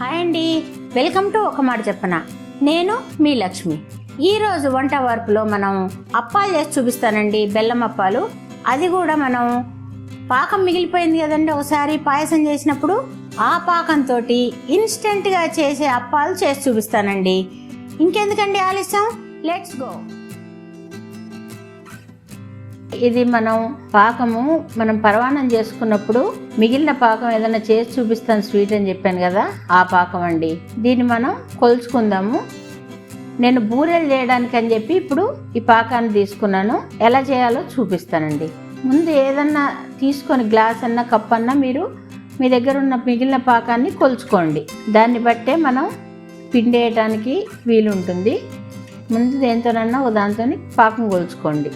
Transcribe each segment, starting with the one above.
Hi అండి, welcome to ఒక మాట చెప్పనా. నేను మీ లక్ష్మి. ఈరోజు వంట వరపులో మనం అప్పాలు చేసి చూపిస్తానండి. బెల్లం అప్పాలు. అది కూడా మనం పాకం మిగిలిపోయింది కదండి ఒకసారి పాయసం చేసినప్పుడు, ఆ పాకంతో ఇన్స్టెంట్గా చేసే అప్పాలు చేసి చూపిస్తానండి. ఇంకెందుకండి ఆలస్యం, లెట్స్ గో. ఇది మనం పరవాన్నం చేసుకున్నప్పుడు మిగిలిన పాకం ఏదైనా చేసి చూపిస్తాను స్వీట్ అని చెప్పాను కదా, ఆ పాకం అండి. దీన్ని మనం కొలుచుకుందాము. నేను బూరెలు చేయడానికి అని చెప్పి ఇప్పుడు ఈ పాకాన్ని తీసుకున్నాను. ఎలా చేయాలో చూపిస్తానండి. ముందు ఏదన్నా తీసుకొని గ్లాస్ అన్న కప్ అన్నా మీరు మీ దగ్గర ఉన్న మిగిలిన పాకాన్ని కొలుచుకోండి. దాన్ని బట్టే మనం పిండి వేయడానికి వీలుంటుంది. ముందు దేంతోనన్నా ఒక దాంతో పాకం కొలుచుకోండి.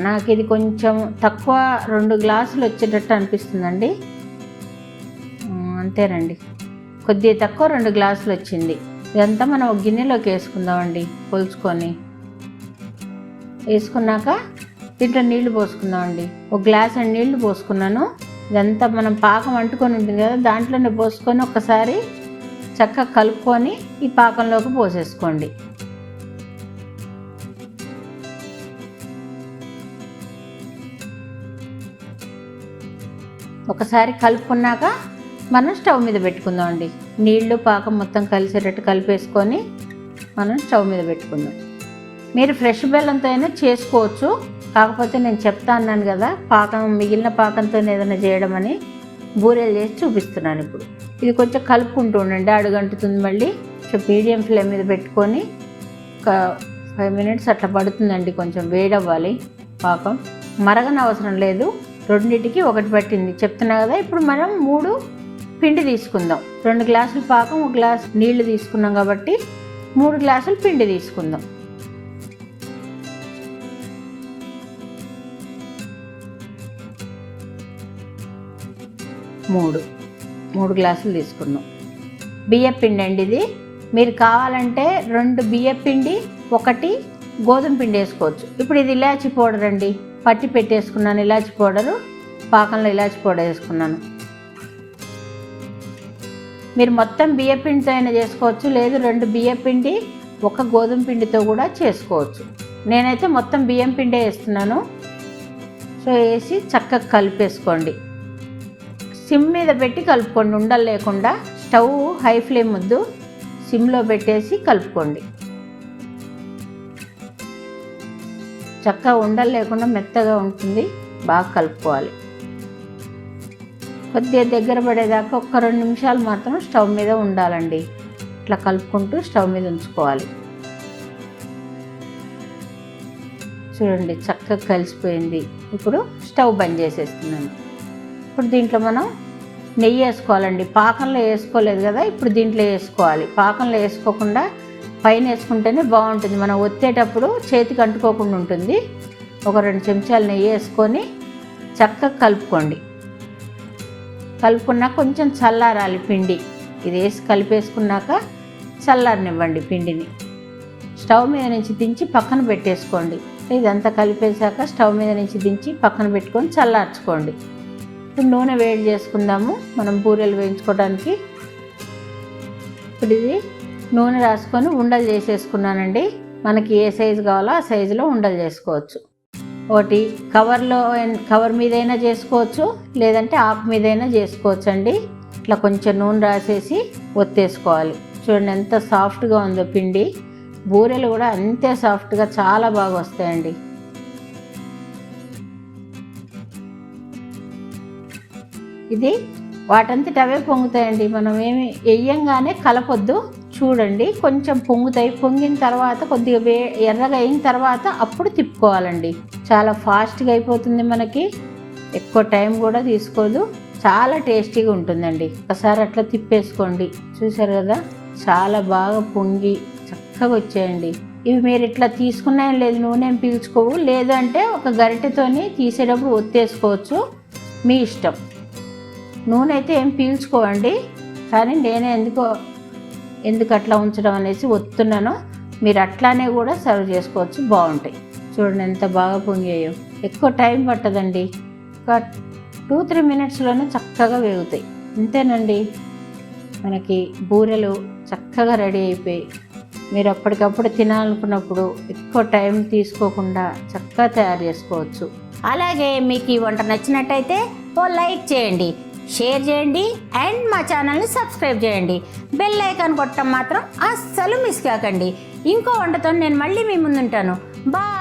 నాకు ఇది కొంచెం తక్కువ 2 గ్లాసులు వచ్చేటట్టు అనిపిస్తుందండి. అంతేనండి, కొద్దిగా తక్కువ 2 గ్లాసులు వచ్చింది. ఇదంతా మనం ఒక గిన్నెలోకి వేసుకుందామండి. కొలుచుకొని వేసుకున్నాక దీంట్లో నీళ్లు పోసుకుందామండి. ఒక గ్లాస్ అండ్ నీళ్లు పోసుకున్నాను. ఇదంతా మనం పాకం అంటుకొని ఉంటుంది కదా, దాంట్లోనే పోసుకొని ఒక్కసారి చక్కగా కలుపుకొని ఈ పాకంలోకి పోసేసుకోండి. ఒకసారి కలుపుకున్నాక మనం స్టవ్ మీద పెట్టుకుందాం అండి. నీళ్లు పాకం మొత్తం కలిసేటట్టు కలిపేసుకొని మనం స్టవ్ మీద పెట్టుకుందాం. మీరు ఫ్రెష్ బెల్లంతో అయినా చేసుకోవచ్చు, కాకపోతే నేను చెప్తా అన్నాను కదా, మిగిలిన పాకంతో ఏదైనా చేయడం అని బూరెలు చేసి చూపిస్తున్నాను. ఇప్పుడు ఇది కొంచెం కలుపుకుంటూ ఉండండి, అడుగంటుతుంది. మళ్ళీ మీడియం ఫ్లేమ్ మీద పెట్టుకొని ఒక 5 minutes అట్లా పడుతుందండి. కొంచెం వేడవ్వాలి పాకం, మరగన అవసరం లేదు. రెండింటికి ఒకటి పట్టింది చెప్తున్నా కదా. ఇప్పుడు మనం 3 పిండి తీసుకుందాం. 2 గ్లాసులు పాకం, 1 గ్లాస్ నీళ్లు తీసుకున్నాం కాబట్టి 3 గ్లాసులు పిండి తీసుకుందాం. మూడు గ్లాసులు తీసుకున్నాం. బియ్యపిండి అండి ఇది. మీరు కావాలంటే 2 బియ్యపిండి, 1 గోధుమ పిండి వేసుకోవచ్చు. ఇప్పుడు ఇది ఇలాచి పౌడర్ అండి, పట్టి పెట్టేసుకున్నాను. ఇలాచి పౌడరు, పాకంలో ఇలాచి పౌడర్ వేసుకున్నాను. మీరు మొత్తం బియ్యపిండితో అయినా చేసుకోవచ్చు, లేదు 2 బియ్యపిండి 1 గోధుమ పిండితో కూడా చేసుకోవచ్చు. నేనైతే మొత్తం బియ్యం పిండే వేస్తున్నాను. సో వేసి చక్కగా కలిపేసుకోండి. సిమ్ మీద పెట్టి కలుపుకోండి, ఉండలు లేకుండా. స్టవ్ హై ఫ్లేమ్ వద్దు, సిమ్లో పెట్టేసి కలుపుకోండి. చక్కగా ఉండలు లేకుండా మెత్తగా ఉంటుంది. బాగా కలుపుకోవాలి. కొద్దిగా దగ్గర పడేదాకా ఒక 2 నిమిషాలు మాత్రం స్టవ్ మీద ఉండాలండి. ఇట్లా కలుపుకుంటూ స్టవ్ మీద ఉంచుకోవాలి. చూడండి చక్కగా కలిసిపోయింది. ఇప్పుడు స్టవ్ బంద్ చేసేస్తున్నాను. ఇప్పుడు దీంట్లో మనం నెయ్యి వేసుకోవాలండి. పాకంలో వేసుకోలేదు కదా, ఇప్పుడు దీంట్లో వేసుకోవాలి. పాకంలో వేసుకోకుండా పైన వేసుకుంటేనే బాగుంటుంది. మనం ఒత్తేటప్పుడు చేతికి అంటుకోకుండా ఉంటుంది. ఒక 2 చెంచాలు నెయ్యి వేసుకొని చక్కగా కలుపుకోండి. కలుపుకున్నాక కొంచెం చల్లారాలి పిండి. ఇది వేసి కలిపేసుకున్నాక చల్లారనివ్వండి పిండిని. స్టవ్ మీద నుంచి దించి పక్కన పెట్టేసుకోండి. ఇదంతా కలిపేశాక స్టవ్ మీద నుంచి దించి పక్కన పెట్టుకొని చల్లార్చుకోండి. ఇప్పుడు నూనె వేడి చేసుకుందాము మనం బూరెలు వేయించుకోవడానికి. ఇప్పుడు ఇది నూనె రాసుకొని ఉండలు చేసేసుకున్నానండి. మనకి ఏ సైజు కావాలో ఆ సైజులో ఉండలు చేసుకోవచ్చు. ఒకటి కవర్ మీదైనా చేసుకోవచ్చు, లేదంటే ఆకు మీదైనా చేసుకోవచ్చు అండి. ఇట్లా కొంచెం నూనె రాసేసి ఒత్తేసుకోవాలి. చూడండి ఎంత సాఫ్ట్గా ఉందో పిండి. బూరెలు కూడా అంతే సాఫ్ట్గా చాలా బాగా వస్తాయండి. ఇది వాటంతట అవే పొంగుతాయండి. మనం ఏమి వేయంగానే కలపొద్దు. చూడండి కొంచెం పొంగుతాయి. పొంగిన తర్వాత కొద్దిగా ఎర్రగా అయిన తర్వాత అప్పుడు తిప్పుకోవాలండి. చాలా ఫాస్ట్గా అయిపోతుంది మనకి, ఎక్కువ టైం కూడా తీసుకోదు. చాలా టేస్టీగా ఉంటుందండి. ఒకసారి అట్లా తిప్పేసుకోండి. చూసారు కదా, చాలా బాగా పొంగి చక్కగా వచ్చాయండి. ఇవి మీరు ఇట్లా తీసుకున్నాయని లేదు, నూనె ఏం పీల్చుకోవు. లేదంటే ఒక గరిటెతోని తీసేటప్పుడు ఒత్తేసుకోవచ్చు, మీ ఇష్టం. నూనె అయితే ఏం పీల్చుకోవండి, కానీ నేనే ఎందుకు అట్లా ఉంచడం అనేసి ఒత్తున్నాను. మీరు అట్లానే కూడా సర్వ్ చేసుకోవచ్చు, బాగుంటాయి. చూడండి ఎంత బాగా పొంగాయో. ఎక్కువ టైం పట్టదండి, ఒక 2-3 మినిట్స్లోనే చక్కగా వేగుతాయి. అంతేనండి, మనకి బూరెలు చక్కగా రెడీ అయిపోయి మీరు అప్పటికప్పుడు తినాలనుకున్నప్పుడు ఎక్కువ టైం తీసుకోకుండా చక్కగా తయారు చేసుకోవచ్చు. అలాగే మీకు ఈ వంట నచ్చినట్టయితే ఓ లైక్ చేయండి, షేర్ చేయండి అండ్ మా ఛానల్ని సబ్స్క్రైబ్ చేయండి. బెల్ ఐకాన్ కొట్టడం మాత్రం అస్సలు మిస్ కాకండి. ఇంకో వంటతో నేను మళ్ళీ మీ ముందుంటాను. బాయ్.